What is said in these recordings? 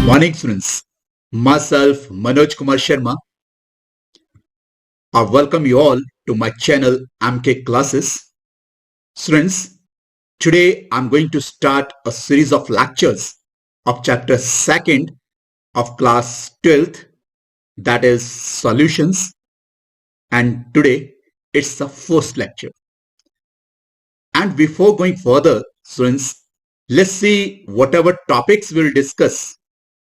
Morning students, myself Manoj Kumar Sharma. I welcome you all to my channel MK Classes. Students, today I'm going to start a series of lectures of chapter 2nd of class 12th, that is solutions, and today it's the first lecture. And before going further, students, let's see whatever topics we'll discuss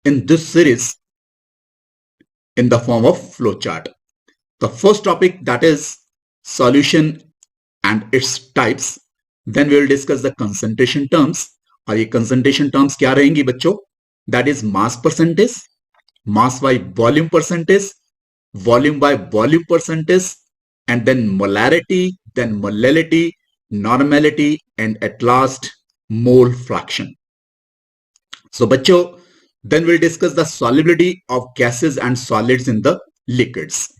in this series in the form of flowchart. The first topic, that is solution and its types. Then we will discuss the concentration terms. और ये concentration terms क्या रहेंगी बच्चों? That is mass percentage, mass by volume percentage, volume by volume percentage, and then molarity, then molality, normality, and at last mole fraction. So बच्चों, then we'll discuss the solubility of gases and solids in the liquids.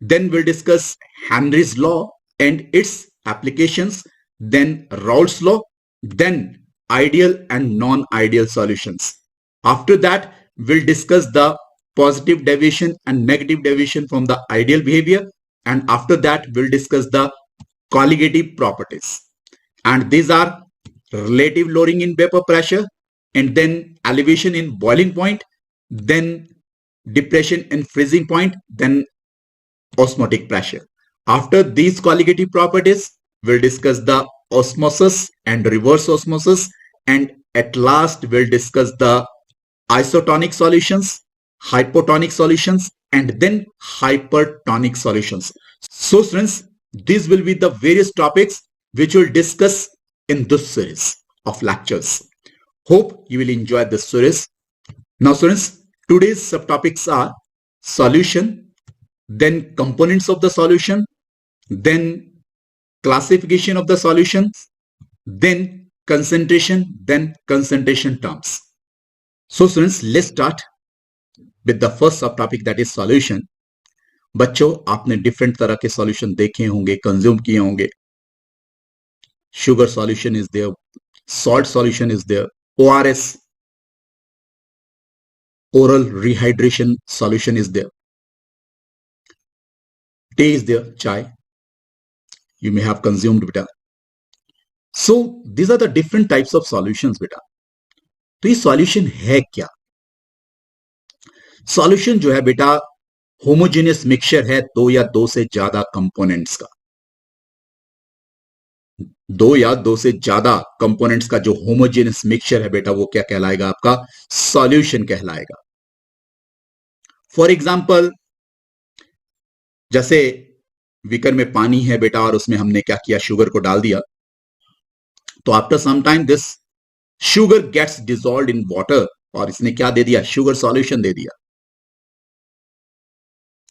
Then we'll discuss Henry's law and its applications, then Raoult's law, then ideal and non-ideal solutions. After that, we'll discuss the positive deviation and negative deviation from the ideal behavior, and after that, we'll discuss the colligative properties. And these are relative lowering in vapor pressure, and then elevation in boiling point, then depression in freezing point, then osmotic pressure. After these colligative properties, we'll discuss the osmosis and reverse osmosis, and at last we'll discuss the isotonic solutions, hypotonic solutions, and then hypertonic solutions. So students, these will be the various topics which we'll discuss in this series of lectures. Hope you will enjoy this series. Now students, today's subtopics are solution, then components of the solution, then classification of the solutions, then concentration terms. So students, let's start with the first subtopic, that is solution. बच्चों, आपने different तरह के solution देखे होंगे, consume किए होंगे. Sugar solution is there, salt solution is there, ORS, oral rehydration solution is there, tea is there, chai you may have consumed beta. So these are the different types of solutions beta. तो ये solution है क्या? Solution जो है बेटा homogeneous mixture है दो या दो से ज्यादा कंपोनेंट्स का. दो या दो से ज्यादा कंपोनेंट्स का जो होमोजेनियस मिक्सचर है बेटा, वो क्या कहलाएगा? आपका सॉल्यूशन कहलाएगा. फॉर एग्जांपल, जैसे बीकर में पानी है बेटा और उसमें हमने क्या किया, शुगर को डाल दिया, तो after some time this sugar gets dissolved in water, और इसने क्या दे दिया? शुगर सॉल्यूशन दे दिया.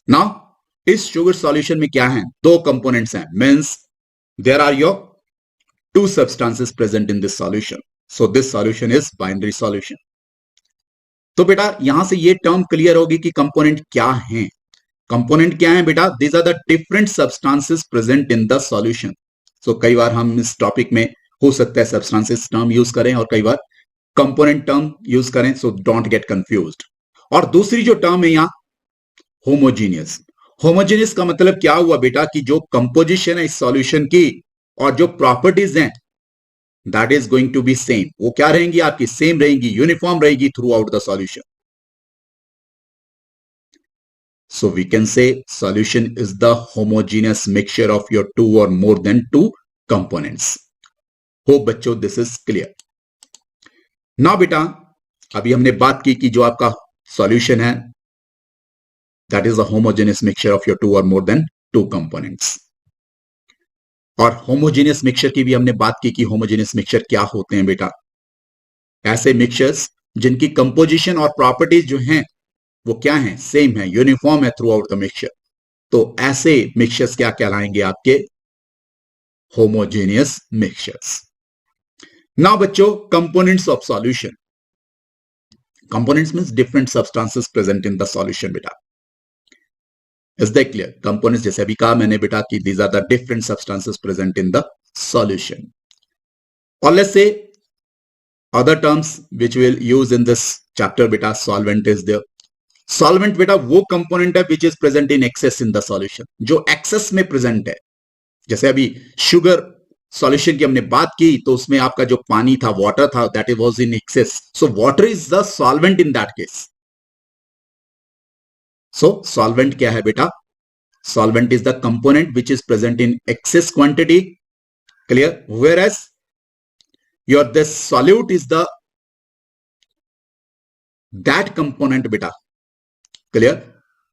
नाउ इस शुगर सॉल्यूशन में क्या है? दो कंपोनेंट्स हैं, means there are your two substances present in this solution. So this solution is binary solution. तो बेटा यहां से ये टर्म क्लियर होगी कि कंपोनेंट क्या हैं. कंपोनेंट क्या है बेटा? These are the different substances present in the solution. So कई बार हम इस टॉपिक में हो सकता है substances टर्म यूज करें और कई बार कंपोनेंट टर्म यूज करें. So don't get confused. और दूसरी जो टर्म है यहाँ, होमोजीनियस. होमोजीनियस का मतलब क्या हुआ बेटा? कि जो कंपोजिशन है इस सॉल्यूशन की और जो प्रॉपर्टीज हैं, that is going to be same. वो क्या रहेंगी? आपकी सेम रहेंगी, यूनिफॉर्म रहेगी throughout the solution. So we can say solution is the homogeneous mixture of your two और more than two components. Hope बच्चों दिस इज क्लियर. नाउ बेटा, अभी हमने बात की कि जो आपका सॉल्यूशन है, that is the homogeneous mixture of your two और मोर देन टू कंपोनेंट्स. और होमोजेनियस मिक्सचर की भी हमने बात की कि होमोजेनियस मिक्सचर क्या होते हैं बेटा? ऐसे मिक्सचर्स जिनकी कंपोजिशन और प्रॉपर्टीज जो हैं वो क्या हैं? सेम है, यूनिफॉर्म है थ्रू आउट द मिक्सचर. तो ऐसे मिक्सचर्स क्या कहलाएंगे? आपके होमोजेनियस मिक्सचर्स. नाउ बच्चों, components of solution. Components means different substances present in the solution बेटा. Is that clear? Components, जैसे अभी कहा मैंने बेटा कि these are the different substances present in the solution. और let's say other terms which we'll use in this chapter beta, solvent is there. Solvent बेटा वो कंपोनेंट है विच is present in access in the solution, जो access में present है. जैसे अभी sugar solution की हमने बात की तो उसमें आपका जो पानी था, वाटर था, that is was in excess. So water is the solvent in that case. So solvent क्या है बेटा? Solvent is the component which is present in excess quantity. Clear? Whereas your this solute is the that component बेटा. Clear?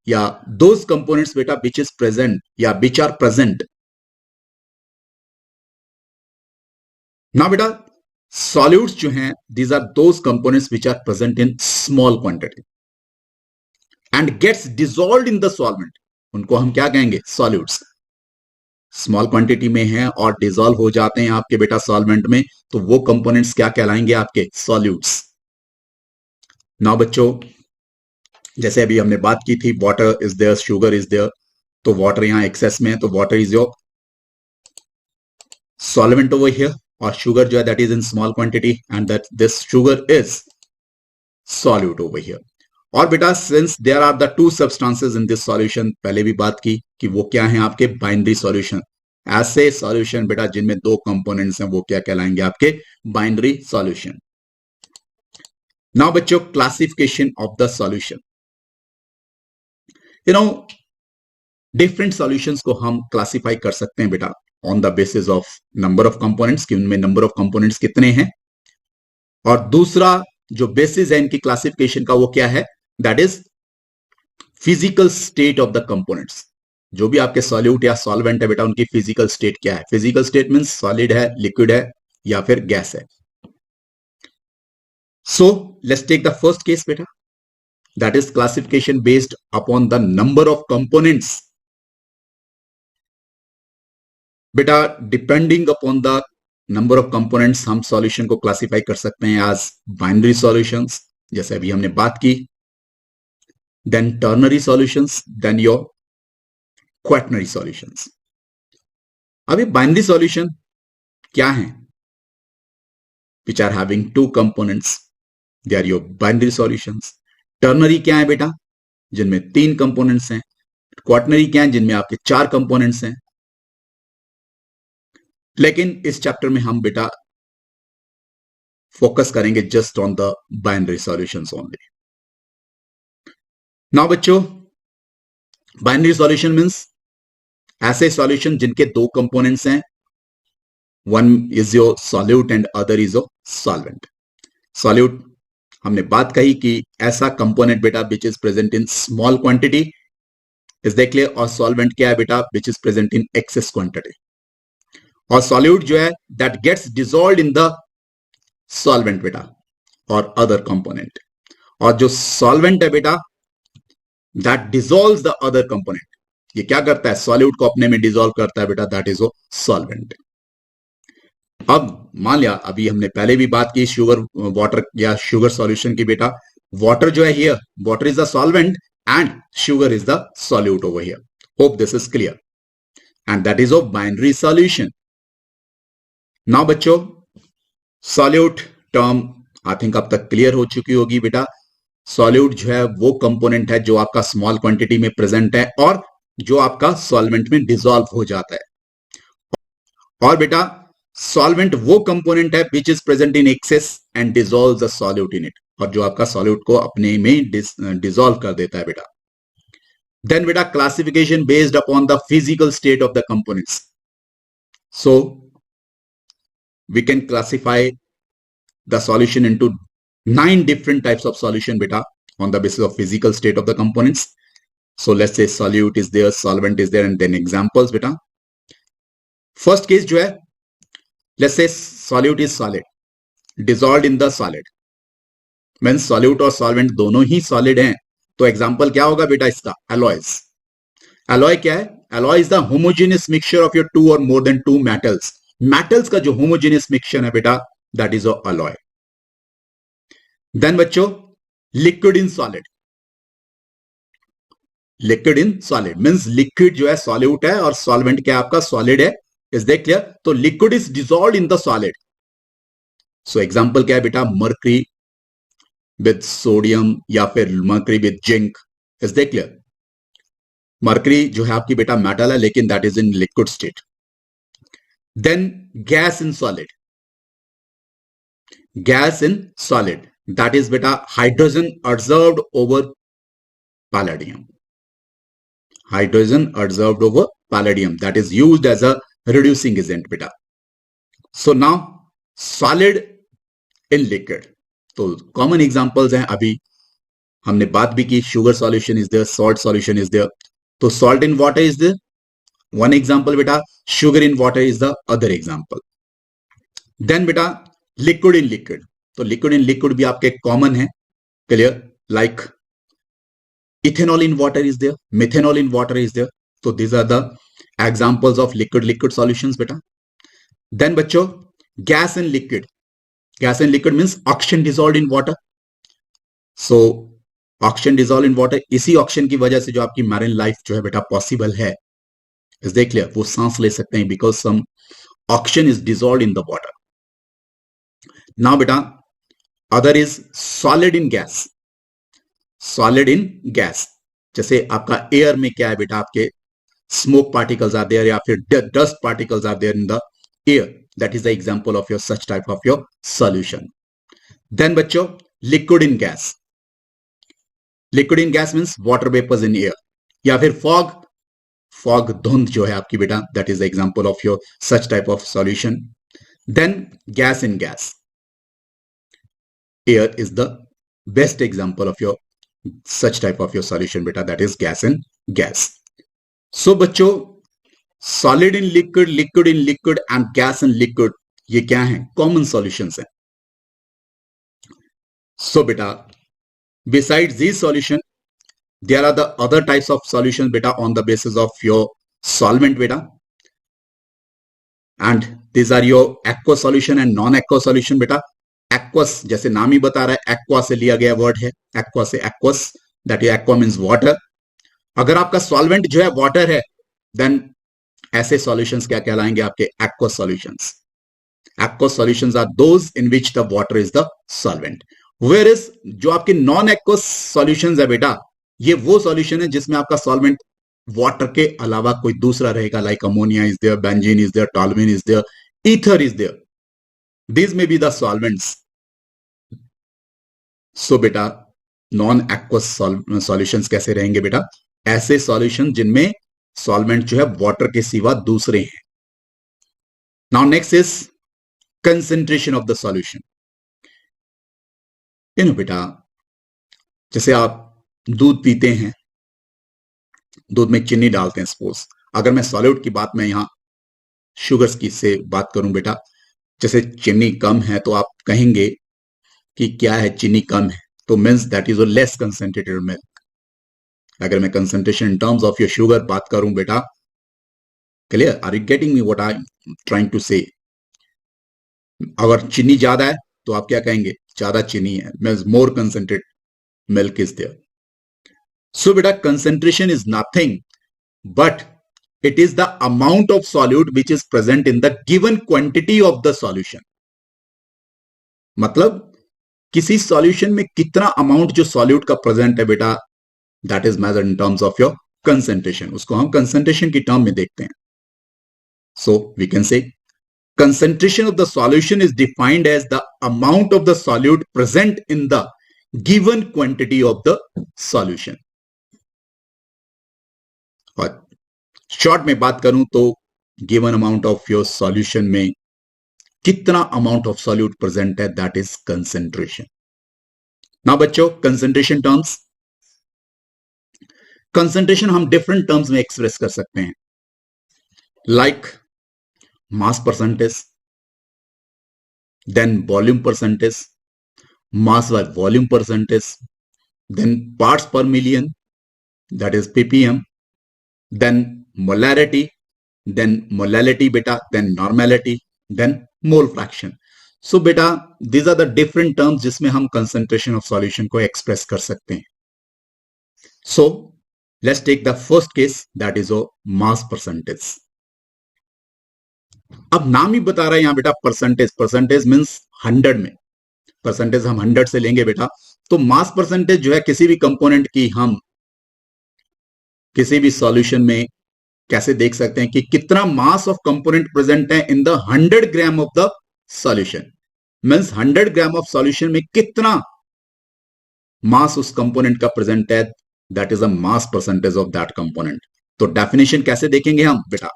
या those components बेटा which is present या विच are present. ना बेटा solutes जो हैं, these are those components which are present in small quantity and gets dissolved in the solvent. उनको हम क्या कहेंगे? सॉल्यूट्स. स्मॉल क्वांटिटी में हैं और डिसॉल्व हो जाते हैं आपके बेटा सॉल्वेंट में, तो वो कंपोनेंट्स क्या कहलाएंगे? आपके सॉल्यूट्स. ना बच्चों जैसे अभी हमने बात की थी, water is there, sugar is there. तो वाटर यहां एक्सेस में है, तो water is your solvent over here, और शुगर जो है that is in small quantity and that this sugar is solute over here. और बेटा since there are the two substances in this solution, पहले भी बात की कि वो क्या है? आपके बाइनरी सॉल्यूशन. ऐसे सॉल्यूशन बेटा जिनमें दो कंपोनेंट्स हैं वो क्या कहलाएंगे? आपके बाइनरी सॉल्यूशन. नाउ बच्चों classification of the solution. Different solutions को हम क्लासिफाई कर सकते हैं बेटा on the basis of number of components, कि उनमें नंबर ऑफ कंपोनेंट्स कितने हैं. और दूसरा जो बेसिस है इनकी क्लासिफिकेशन का वो क्या है? That is physical state of the components. जो भी आपके सॉल्यूट या सॉल्वेंट है बेटा, उनकी फिजिकल स्टेट क्या है? फिजिकल स्टेट मींस सॉलिड है, लिक्विड है, या फिर गैस है. So let's take the first case बेटा, that is classification based upon the number of components. बेटा depending upon the number of components हम सॉल्यूशन को क्लासिफाई कर सकते हैं एज बाइनरी सॉल्यूशंस, जैसे अभी हमने बात की, then ternary solutions, then your quaternary solutions. अभी बाइनरी सॉल्यूशन क्या है? Which are having two components, they are your binary solutions. Ternary क्या है बेटा? जिनमें तीन कंपोनेंट्स हैं. क्वाटनरी क्या है? जिनमें आपके चार कंपोनेंट्स हैं. लेकिन इस चैप्टर में हम बेटा फोकस करेंगे just on the binary solutions only. Now बच्चों बाइनरी सॉल्यूशन मींस ऐसे सॉल्यूशन जिनके दो कंपोनेंट्स हैं, one is your solute and other is your solvent. Solute हमने बात कही कि ऐसा कंपोनेंट बेटा which is present in small quantity, is that clear? और सॉल्वेंट क्या है बेटा? Which is present in excess quantity. और सॉल्यूट जो है that gets dissolved in the solvent बेटा और अदर कंपोनेंट. और जो सॉल्वेंट है बेटा that dissolves the other component. ये क्या करता है? सॉल्यूट को अपने में डिसॉल्व करता है बेटा, दैट इज ओ सॉल्वेंट. अब मान लिया अभी हमने पहले भी बात की शुगर वाटर या शुगर सॉल्यूशन की बेटा. वाटर जो है here, water is the solvent and sugar is the solute over here. Hope this is clear and that is of binary solution. Now बच्चों सॉल्यूट टर्म आई थिंक अब तक clear हो चुकी होगी बेटा. सॉल्यूट जो है वो कंपोनेंट है जो आपका स्मॉल क्वांटिटी में प्रेजेंट है और जो आपका सॉल्वेंट में डिसॉल्व हो जाता है. और बेटा सॉल्वेंट वो कंपोनेंट है विच is present in access and dissolve the solute in it, और जो आपका सॉल्यूट को अपने में डिसॉल्व कर देता है बेटा. देन बेटा classification based upon the physical state of the components. So we can classify the solution into 9 different types of solution beta on the basis of physical state of the components. So let's say solute is there, solvent is there, and then examples beta. First case जो है, let's say solute is solid, dissolved in the solid. Means solute और solvent दोनों ही solid हैं, तो example क्या होगा बेटा इसका? Alloys. Alloy क्या है? Alloy is the homogeneous mixture of your two or more than two metals. Metals का जो homogeneous mixture है बेटा, that is a alloy. Then बच्चों liquid in solid. Liquid in solid means liquid जो है solute है और सॉल्वेंट क्या आपका सॉलिड है. Is that clear? तो liquid is dissolved in the solid. So example क्या है बेटा, मर्करी विद सोडियम या फिर mercury with zinc, is they clear? Mercury जो है आपकी बेटा मेटल है, लेकिन that is in liquid state. Then gas in solid, gas in solid, that is beta hydrogen adsorbed over palladium. Hydrogen adsorbed over palladium, that is used as a reducing agent beta. So now solid in liquid, तो common examples हैं, अभी हमने बात भी की, sugar solution is there, salt solution is there. तो salt in water is there one example beta, sugar in water is the other example. Then beta liquid in liquid, तो liquid in liquid भी आपके common है, clear? Like ethanol in water is there, methanol in water is there. तो these are the examples of liquid liquid solutions बेटा. Then बच्चों gas in liquid, gas in liquid means oxygen dissolved in water. So oxygen dissolve in water, इसी oxygen की वजह से जो आपकी marine life जो है बेटा पॉसिबल है, इज देख क्लियर? वो सांस ले सकते हैं because some oxygen is dissolved in the water. Now बेटा other is solid in gas, solid in gas, जैसे आपका एयर में क्या है बेटा, आपके स्मोक पार्टिकल्स आर देयर या फिर dust particles are there in the air, that is the example of your such type of your solution. Then बच्चों liquid in gas, liquid in gas means water vapours in air या फिर fog, fog धुंध जो है आपकी बेटा, that is the example of your such type of solution. Then gas in gas, air is the best example of your such type of your solution beta, that is gas in gas. So बच्चों solid in liquid, liquid in liquid and gas in liquid, ये क्या है? common solutions हैं. So beta besides these solution there are the other types of solutions beta on the basis of your solvent beta, and these are your aqueous solution and non-aqueous solution beta. Aqueous जैसे नाम ही बता रहा है, aqua से लिया गया word है, aqua से aqueous, that is aqua means water. अगर आपका सॉल्वेंट जो है वाटर है, देन ऐसे सॉल्यूशंस क्या कहलाएंगे? आपके aqueous solutions. Aqueous solutions are those in which the water is the solvent. Where is जो आपके नॉन एक्वस सॉल्यूशंस है बेटा, ये वो सॉल्यूशन है जिसमें आपका सॉल्वेंट वाटर के अलावा कोई दूसरा रहेगा, like ammonia is there, benzene is there, toluene is there, ether is there. These may be the solvents. So बेटा नॉन एक्वस सॉल्यूशंस कैसे रहेंगे बेटा? ऐसे सॉल्यूशन जिनमें सॉल्वेंट जो है वाटर के सिवा दूसरे हैं. Now next is concentration of the solution. बेटा जैसे आप दूध पीते हैं, दूध में चीनी डालते हैं, सपोज अगर मैं सॉल्यूट की बात में यहां शुगर्स की से बात करूं बेटा, जैसे चीनी कम है तो आप कहेंगे कि क्या है, चीनी कम है, तो means that is a less concentrated milk. अगर मैं concentration in terms of your sugar बात करूं बेटा, clear? Are you getting me what I am trying to say? अगर चीनी ज्यादा है तो आप क्या कहेंगे? ज्यादा चीनी है, means more concentrate milk is there. So बेटा concentration is nothing but it is the amount of solute which is present in the given quantity of the solution. मतलब किसी सॉल्यूशन में कितना अमाउंट जो सॉल्यूट का प्रेजेंट है बेटा, that is measured in terms of your concentration. उसको हम कंसेंट्रेशन की टर्म में देखते हैं. So we can say concentration of the solution is defined as the amount of the solute present in the given quantity of the solution. और short में बात करूं तो given amount of your solution में कितना अमाउंट ऑफ सॉल्यूट प्रेजेंट है, that is concentration. Now बच्चों concentration terms, concentration हम डिफरेंट टर्म्स में एक्सप्रेस कर सकते हैं, like mass percentage, then volume percentage, mass by volume percentage, then parts per million, that is ppm, then molarity, then molality beta, then normality, then mole fraction. So beta these are the different terms जिसमें हम concentration of solution को express कर सकते हैं. So let's take the first case, that is a mass percentage. अब नाम ही बता रहा है यहां बेटा परसेंटेज. परसेंटेज मीन्स 100 में, परसेंटेज हम 100 से लेंगे बेटा, तो मास परसेंटेज जो है किसी भी कंपोनेंट की हम किसी भी सॉल्यूशन में कैसे देख सकते हैं कि कितना मास ऑफ कंपोनेंट प्रेजेंट है in the 100 gram of the solution. Means 100 gram of solution में कितना मास उस कंपोनेंट का प्रेजेंट है, that is a mass percentage of that component. तो डेफिनेशन कैसे देखेंगे हम बेटा,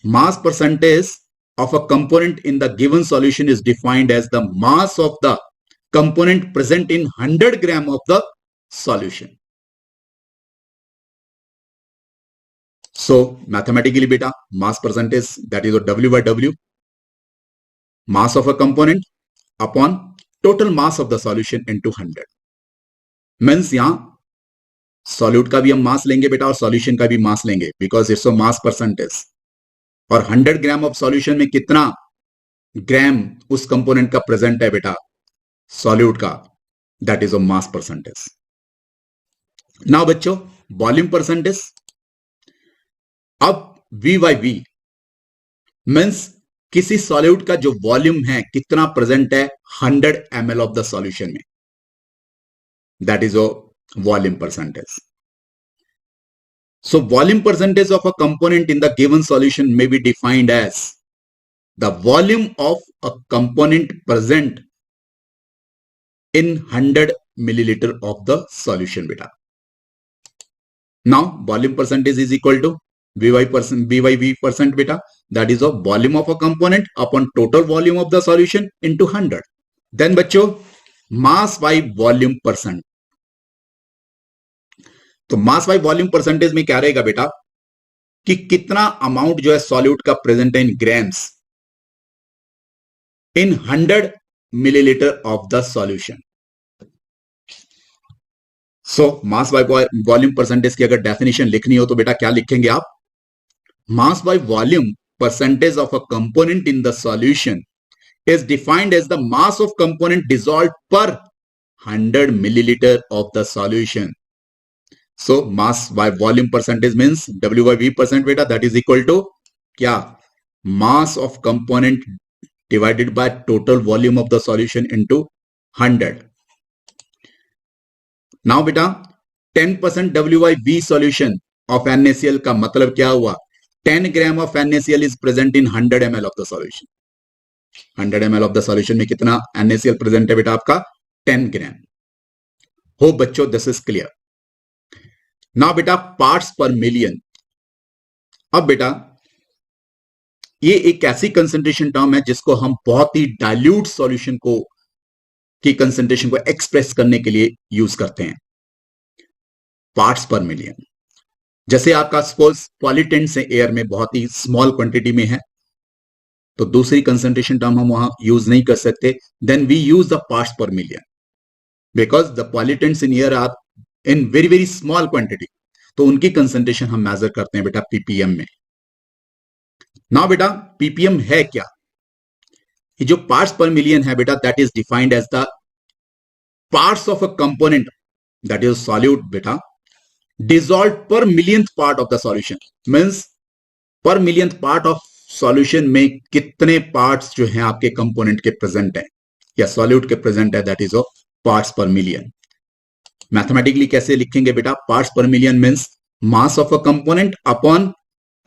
mass percentage of a component in the given solution is defined as the mass of the component present in 100 gram of the solution. So mathematically beta, mass percentage, that is W by W, mass of a component upon total mass of the solution into 100. Means यहां solute का भी हम मास लेंगे बेटा और solution का भी मास लेंगे, because it's a mass percentage. और 100 ग्राम ऑफ सॉल्यूशन में कितना ग्राम उस कंपोनेंट का प्रेजेंट है बेटा सॉल्यूट का, that is a mass percentage. Now बच्चों वॉल्यूम परसेंटेज, अब V बाई V मीन्स किसी सॉल्यूट का जो वॉल्यूम है कितना प्रेजेंट है 100 ml ऑफ द सॉल्यूशन में, that is a volume percentage. So volume percentage of a component in the given solution may be defined as the volume of a component present in 100 milliliter of the solution beta. Now volume percentage is equal to V by V percent beta, that is the volume of a component upon total volume of the solution into 100. Then बच्चों mass by volume percent, तो मास by volume percentage में क्या रहेगा बेटा कि कितना amount जो है सॉल्यूट का प्रेजेंट है in grams in 100 millilitre of the solution. So mass by volume percentage की अगर डेफिनेशन लिखनी हो तो बेटा क्या लिखेंगे आप, mass by volume percentage of a component in the solution is defined as the mass of component dissolve per 100 milliliter of the solution. So mass by volume percentage means W by V percent beta, that is equal to क्या, mass of component divided by total volume of the solution into 100. Now बेटा 10% W by V solution of NaCl का मतलब क्या हुआ, 10 gram of NaCl is present in 100 ml of the solution. 100 ml of the solution में कितना NaCl present है बेटा आपका 10 gram. Hope बच्चों this is clear. ना बेटा पार्ट्स पर मिलियन, अब बेटा ये एक ऐसी कंसंट्रेशन टर्म है जिसको हम बहुत ही डाइल्यूट सॉल्यूशन को की कंसंट्रेशन को एक्सप्रेस करने के लिए यूज करते हैं, पार्ट्स पर मिलियन। जैसे आपका सपोज पॉल्यूटेंट्स है एयर में बहुत ही स्मॉल क्वांटिटी में है तो दूसरी कंसंट्रेशन टर्म हम वहां यूज नहीं कर सकते, then we use the parts per million because the pollutants in air are in very very small quantity, तो उनकी कंसंट्रेशन हम मेजर करते हैं बेटा पीपीएम में। ना बेटा पीपीएम है क्या, ये जो पार्ट्स पर मिलियन है बेटा that is defined as the parts of a component that is solute बेटा dissolve per millionth part of the solution, means per millionth part of solution में कितने पार्ट्स जो हैं आपके कंपोनेंट के प्रेजेंट है या सॉल्यूट के प्रेजेंट है, that is of parts per million. Mathematically कैसे लिखेंगे बेटा, parts per million means mass of a component upon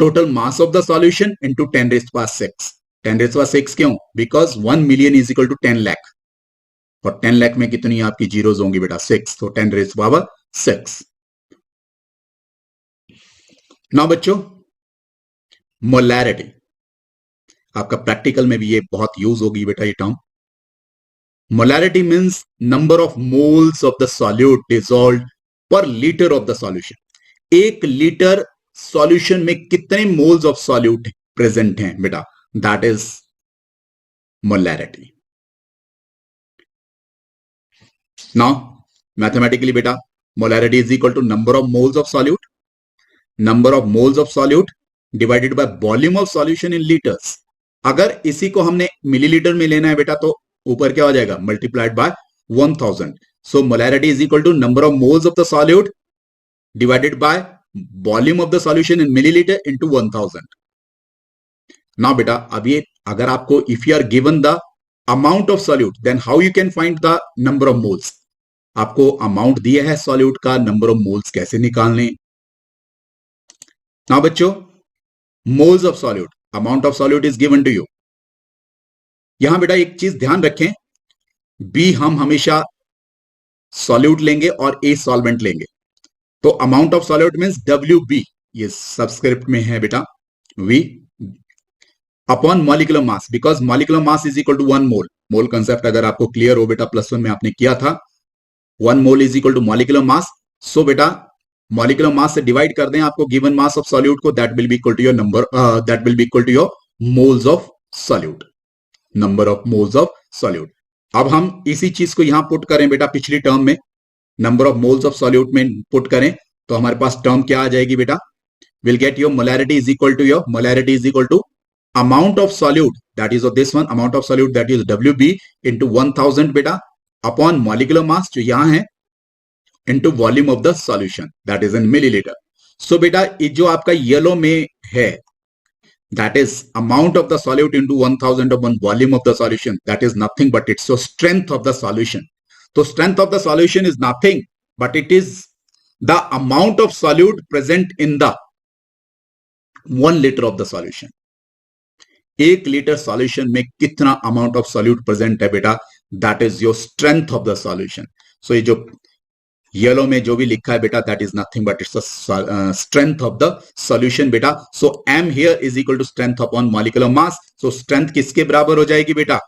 total mass of the solution into 10 raised power 6। 10 raised power 6 क्यों, because 1 million is equal to 10 lakh और 10 लाख में कितनी आपकी zeros होंगी बेटा 6, तो 10 रेज़्ड पावर 6। नाउ बच्चों मोलैरिटी, आपका प्रैक्टिकल में भी ये बहुत यूज होगी बेटा ये term. Molarity means number of moles of the solute dissolved per litre of the solution. 1 litre solution में कितने मोल्स ऑफ सॉल्यूट प्रेजेंट हैं बेटा, that is molarity. Now mathematically बेटा molarity is equal to number of moles of solute, number of moles of solute divided by volume of solution in litres. अगर इसी को हमने millilitre में लेना है बेटा तो ऊपर क्या हो जाएगा, multiplied by 1000। So molarity is equal to number of moles of the solute divided by volume of the solution in milliliter into 1000। Now बेटा अब ये अगर आपको if you are given the amount of solute, then how you can find the number of moles. आपको amount दिया है solute का, number of moles कैसे निकालने। नाउ बच्चों, moles of solute, amount of solute is given to you. यहां बेटा एक चीज ध्यान रखें, बी हम हमेशा सॉल्यूट लेंगे और ए सॉल्वेंट लेंगे। तो amount of solute means W B, ये सबस्क्रिप्ट में है बेटा, V upon molecular mass, because molecular mass is equal to 1 mole. Mole concept अगर आपको क्लियर हो बेटा, +1 में आपने किया था, 1 mole is equal to molecular mass. So बेटा मॉलिक्यूलर मास से डिवाइड कर दें आपको गिवन मास ऑफ सॉल्यूट को, that will be equal to your number, that will be equal to your moles of solute, number of moles of solute. अब हम इसी चीज को यहां पुट करें बेटा, पिछली टर्म में number of moles of solute में पुट करें तो हमारे पास टर्म क्या आ जाएगी बेटा, will get your molarity is equal to your molarity is equal to amount of solute, that is of this one, amount of solute that is WB into 1000 बेटा upon molecular mass जो यहां है into volume of the solution that is in milliliter. So बेटा ये जो आपका yellow में है that is amount of the solute into 1000 upon volume of the solution, that is nothing but it's the strength of the solution. So strength of the solution is nothing but it is the amount of solute present in the 1 liter of the solution. 1 litre solution में कितना amount of solute present है बेटा, that is your strength of the solution. So ये जो yellow में जो भी लिखा है बेटा, that is nothing but it's the strength of the solution बेटा। So M here is equal to strength upon molecular mass. So strength किसके बराबर हो जाएगी बेटा,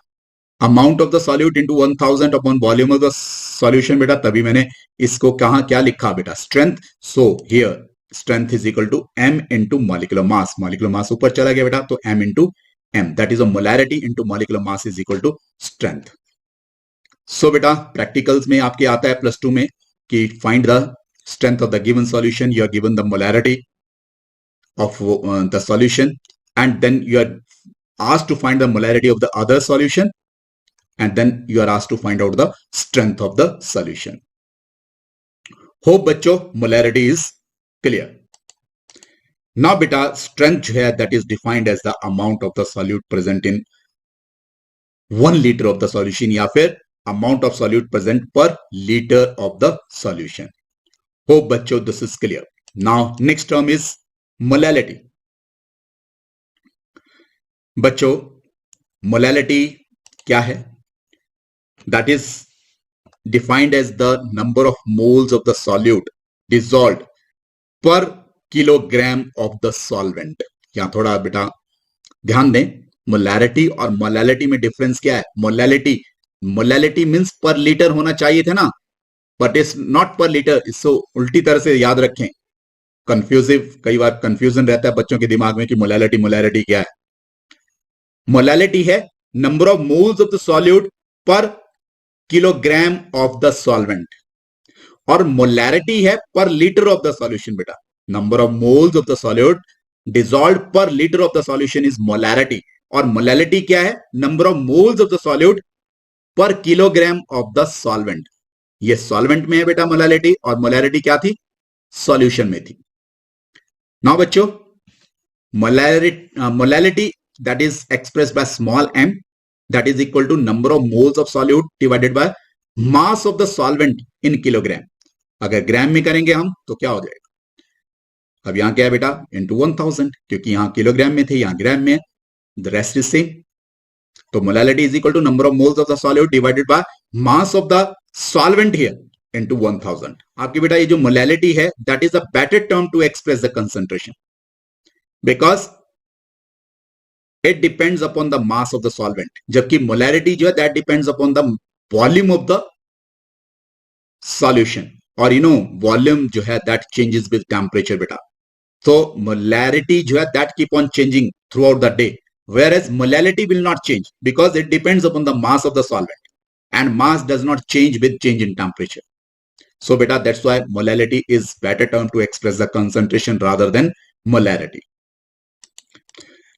amount of the solute into 1000 upon volume of the solution बेटा। तभी मैंने इसको कहां क्या लिखा बेटा, strength. So here strength is equal to M into molecular mass, molecular mass ऊपर चला गया बेटा, तो M into m, that is a molarity into molecular mass is equal to strength. So बेटा प्रैक्टिकल्स में आपके आता है +2 में कि find the strength of the given solution, you are given the molarity of the solution and then you are asked to find the molarity of the other solution and then you are asked to find out the strength of the solution. Hope बच्चों molarity is clear. Now बेटा strength जो है that is defined as the amount of the solute present in 1 liter of the solution या फिर amount of solute present per liter of the solution. Hope बच्चों this is clear. Now next term is molality. बच्चों molality क्या है, that is defined as the number of moles of the solute dissolved per kilogram of the solvent. यहां थोड़ा बेटा ध्यान दें, molarity और मोलैलिटी में डिफरेंस क्या है। मोलैलिटी मींस पर लीटर होना चाहिए थे ना, बट इट्स नॉट पर लीटर। इसको उल्टी तरह से याद रखें, कंफ्यूजिव, कई बार कंफ्यूजन रहता है बच्चों के दिमाग में कि मोलैलिटी क्या है। मोलैलिटी है number of moles of the solute पर किलोग्राम ऑफ द सॉल्वेंट, और मोलैरिटी है पर लीटर ऑफ द सॉल्यूशन बेटा। number of moles of the solute dissolved per liter of the solution is molarity, और molality क्या है, number of moles of the solute per kilogram of the solvent। ये solvent में है बेटा molality, और molarity क्या थी, solution में थी। now बच्चों molality that is expressed by small m, that is equal to number of moles of solute divided by mass of the solvent in kilogram। अगर ग्राम में करेंगे हम तो क्या हो जाएगा, अब यहां क्या है बेटा, इंटू 1000, क्योंकि यहां किलोग्राम में थे यहां ग्राम में, द रेस्ट इज सेम। तो molality is equal to number of moles of the solute divided by mass of the solvent here into 1000। आपकी बेटा ये जो मोलैलिटी है that is a better term to express the concentration, because it depends upon the mass of the solvent, जबकि molality जो है that depends upon the volume of the solution, और you know volume जो है that changes with temperature बेटा। So molarity जो है that keep on changing throughout the day, whereas molality will not change because it depends upon the mass of the solvent, and mass does not change with change in temperature. So beta that's why molality is better term to express the concentration rather than molarity.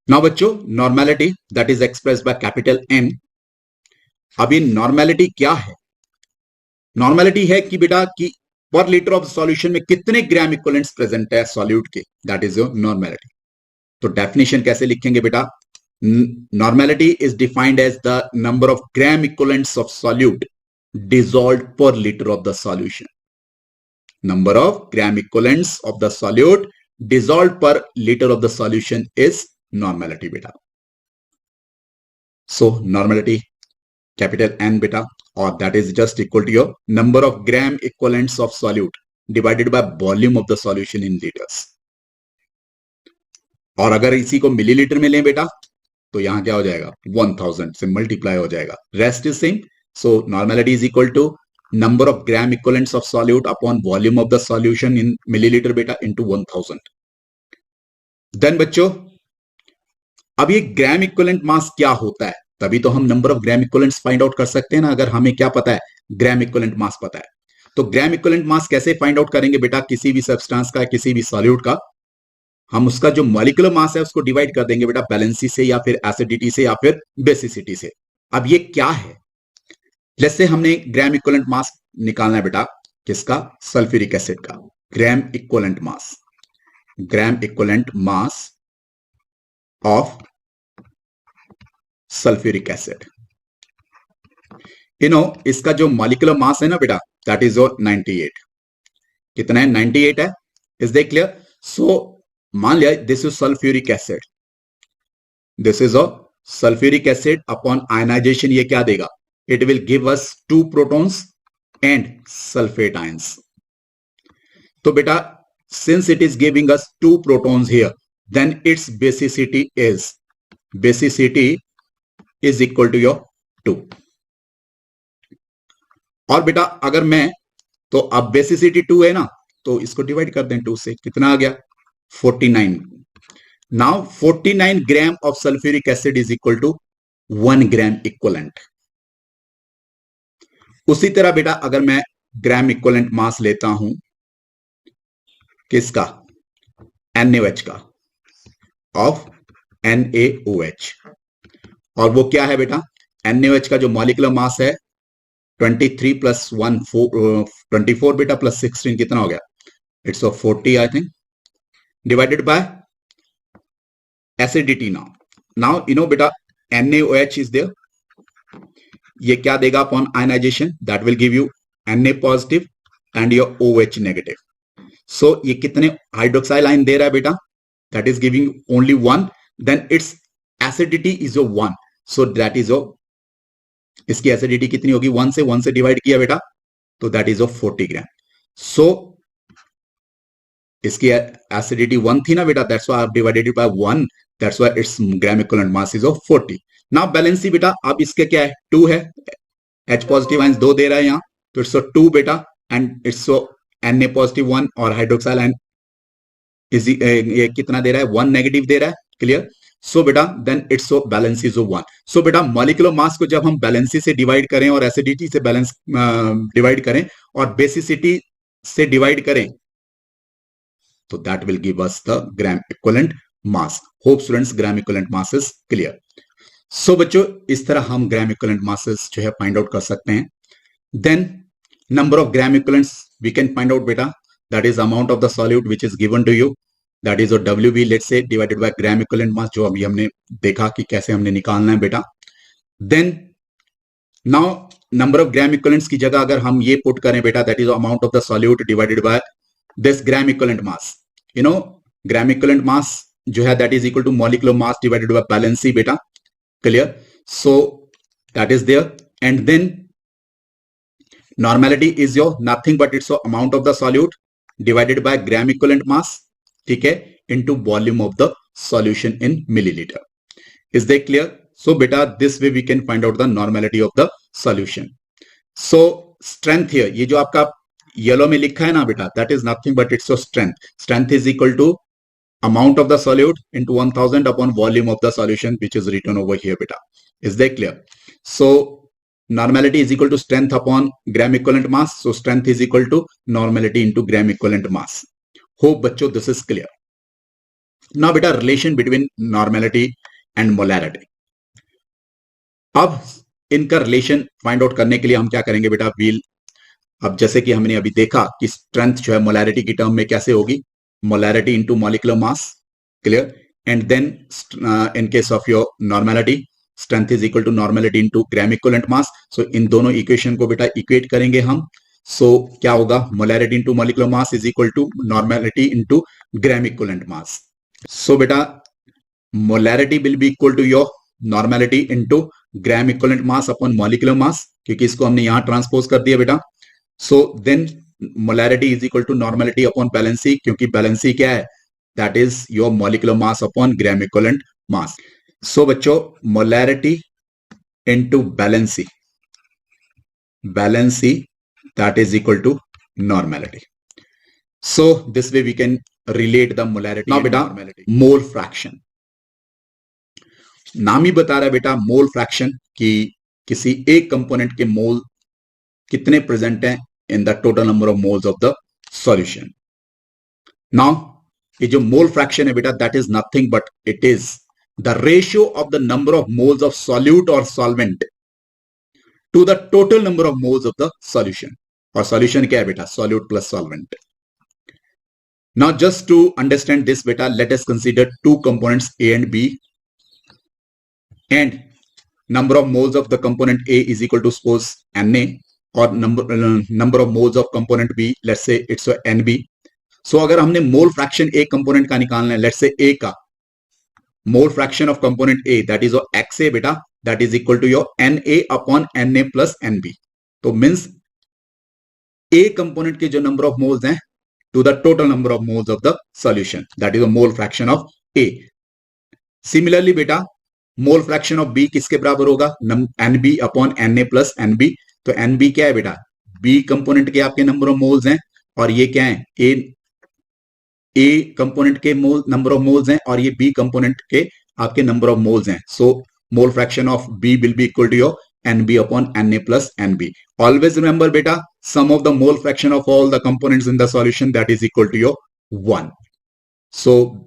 Now बच्चों normality that is expressed by capital N. अभी normality क्या है, normality है कि बेटा कि पर litre of solution में कितने ग्राम इक्विवेलेंट्स प्रेजेंट है सॉल्यूट के, दैट इज योर नॉर्मेलिटी। तो डेफिनेशन कैसे लिखेंगे बेटा, Normality is defined as the number of gram equivalents of solute dissolved per liter of the solution. Number of gram equivalents of the solute dissolved per liter of the solution is normality beta. So normality capital N beta, or that is just equal to your number of gram equivalents of solute divided by volume of the solution in liters. और अगर इसी को millilitre में लें बेटा तो यहां क्या हो जाएगा 1000 से मल्टीप्लाई हो जाएगा. Rest is same. So normality is equal to number of gram equivalents of solute upon volume of the solution in milliliter beta into 1000. Then बच्चों अब ये ग्राम इक्विवेलेंट मास क्या होता है, तभी तो हम number of gram equivalents find out कर सकते हैं ना. अगर हमें क्या पता है, ग्राम इक्विवेलेंट मास पता है, तो ग्राम इक्विवेलेंट मास कैसे फाइंड आउट करेंगे बेटा? किसी भी सब्सटेंस का, किसी भी सॉल्यूट का, हम उसका जो मॉलिक्यूलर मास है उसको डिवाइड कर देंगे बेटा बैलेंसी से या फिर एसिडिटी से या फिर बेसिसिटी से. अब ये क्या है? जैसे हमने ग्राम इक्विवेलेंट मास निकालना है बेटा किसका? सल्फ्यूरिक एसिड का. ग्राम equivalent mass, gram equivalent mass of sulphuric acid. इसका जो मॉलिक्यूलर मास है ना बेटा, दैट इज 98. कितना है? 98 है. Is that clear? सो मान लिया this is sulphuric acid, this is a sulphuric acid. Upon ionization ये क्या देगा? It will give us 2 protons and sulfate ions. तो बेटा since it is giving us 2 protons here, then its basicity is equal to your 2. और बेटा अगर मैं, तो अब बेसिसिटी 2 है ना, तो इसको डिवाइड कर दें 2 से. कितना आ गया? 49. Now 49 gram of sulphuric acid is equal to 1 gram equivalent. उसी तरह बेटा अगर मैं ग्राम इक्विवेलेंट मास लेता हूं किसका? NaOH का, ऑफ NaOH. और वो क्या है बेटा? NaOH का जो मॉलिक्यूलर मास है 23 प्लस 1 24 बेटा प्लस 16 कितना हो गया? It's 40 I think, divided by acidity. Now बेटा NaOH इज देयर. ये क्या देगा upon ionisation? That will give you Na positive and your OH negative. So ये कितने हाइड्रोक्साइल आयन दे रहा है बेटा? That is giving only 1. Then it's acidity is 1. So that is इसकी एसिडिटी कितनी होगी? 1 से डिवाइड किया बेटा, तो दैट इज 40 ग्राम. सो इसकी एसिडिटी 1 थी ना बेटा, that's why I have divided by 1. That's why it's gram equivalent mass is 40. Now valency बेटा, अब इसके क्या है? 2 है. H पॉजिटिव आयंस 2 दे रहा है यहां, तो इट्स 2 बेटा, एंड इट्स Na पॉजिटिव 1 और हाइड्रोक्साइल आयन इज ये कितना दे रहा है? 1 नेगेटिव दे रहा है. क्लियर? सो बेटा देन इट्स बैलेंस इज 1. सो बेटा मॉलिक्यूलर मास को जब हम बैलेंसी से डिवाइड करें और एसिडिटी से बैलेंस डिवाइड करें और बेसिसिटी से डिवाइड करें, तो that will give us the gram equivalent mass. Hope students gram equivalent mass is clear. So बच्चों इस तरह हम ग्राम इक्विवेलेंट मासेस जो है फाइंड आउट कर सकते हैं. Then number of gram equivalents we can find out बेटा, that is amount of the solute which is given to you, that is WB let's say divided by gram equivalent mass, जो अभी हमने देखा कि कैसे हमने निकालना है बेटा. Then now number of gram equivalents की जगह अगर हम ये पुट करें बेटा, that is amount of the solute divided by this gram equivalent mass. Gram equivalent mass जो है that is equal to molecular mass divided by valency बेटा. Clear? So that is there. And then normality is your nothing but it's the amount of the solute divided by gram equivalent mass, ठीक है, into volume of the solution in milliliter. Is that clear? So beta this way we can find out the normality of the solution. So strength here, ये जो आपका yellow में लिखा है ना बेटा, that is nothing but it's your strength. Strength is equal to amount of the solute into 1000 upon volume of the solution, which is written over here beta. Is that clear? So normality is equal to strength upon gram equivalent mass. So strength is equal to normality into gram equivalent mass. Hope बच्चों this is clear. Now beta relation between normality and molarity. अब इनका relation find out करने के लिए हम क्या करेंगे बेटा? अब जैसे कि हमने अभी देखा कि स्ट्रेंथ जो है मोलैरिटी की टर्म में कैसे होगी? Molarity into molecular mass. Clear? and then in case of your normality, strength is equal to normality into gram equivalent mass. So इन दोनों इक्वेशन को बेटा इक्वेट करेंगे हम. So क्या होगा, molarity into molecular mass is equal to normality into gram equivalent mass. So बेटा molarity will be equal to your normality into gram equivalent mass upon molecular mass, क्योंकि इसको हमने यहाँ ट्रांसपोज कर दिया बेटा. So then molarity is equal to normality upon valency, क्योंकि valency क्या है, that is your molecular mass upon gram equivalent mass. So बच्चों molarity into valency that is equal to normality. So this way we can relate the molarity. Now बेटा mole fraction, नाम ही बता रहा है बेटा मोल फ्रैक्शन कि किसी एक कंपोनेंट के मोल कितने प्रेजेंट हैं in the total number of moles of the solution. Now ये जो मोल फ्रैक्शन है बेटा, that is nothing but it is the ratio of the number of moles of solute और solvent to the total number of moles of the solution. और solution क्या है बेटा, solute plus solvent. Now just to understand this बेटा, let us consider two components A and B, and number of moles of the component A is equal to suppose Na, or number of moles of component B, let's say it's a Nb. So अगर हमने mole fraction एक component का निकालना है, let's say A का मोल fraction of component A, that is XA बेटा, that is equal to your Na upon Na plus Nb. तो means A component के जो नंबर ऑफ मोल्स हैं to the total number of moles of the solution, that is a mole fraction of A. Similarly बेटा मोल fraction of B किसके बराबर होगा, Nb upon Na plus Nb. तो Nb क्या है बेटा, बी कंपोनेंट के आपके नंबर ऑफ मोल्स हैं, और ये क्या है, ए कंपोनेंट के नंबर ऑफ मोल्स हैं, और ये बी कंपोनेंट के आपके नंबर ऑफ मोल्स हैं. So mole fraction of B will be equal to your Nb upon Na plus Nb. Always remember बेटा, sum of the mole fraction of all the components in the solution that is equal to your 1. So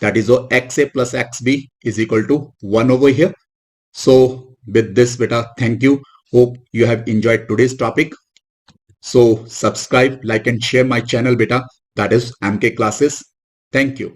that is XA plus XB is equal to 1 over here. So with this beta, thank you. Hope you have enjoyed today's topic. So subscribe, like and share my channel beta, that is MK Classes. Thank you.